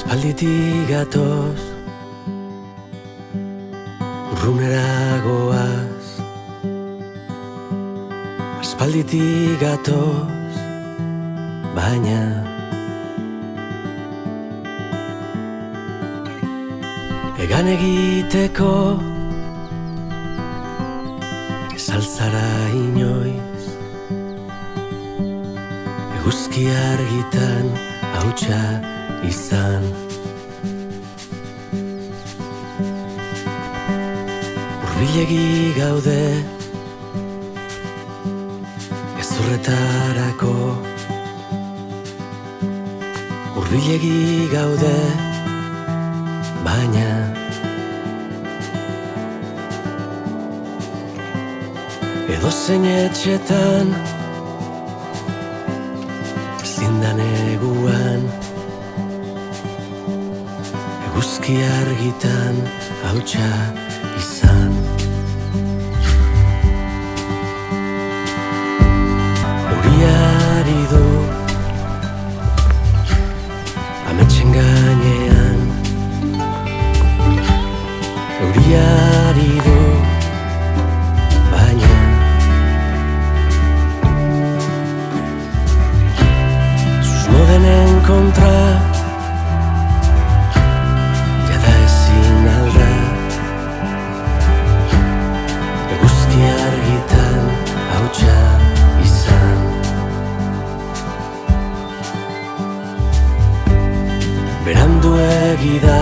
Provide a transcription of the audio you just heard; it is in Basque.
Aspalditik gatoz, urrunera goaz. Aspalditik gatoz, baina egan egiteko ez altzara inoiz. Eguzki argitan hautsa izan. Hurbilegi gaude gezurretarako. Hurbilegi gaude, baina edozein etxetan ezin da neguan. Eguzki argitan hautsa izan. Euriari du ametsen gainean. Euriari du, baina susmo denen kontra jada ezin alda. Eguzki argitan hautsa izan. Beranduegi da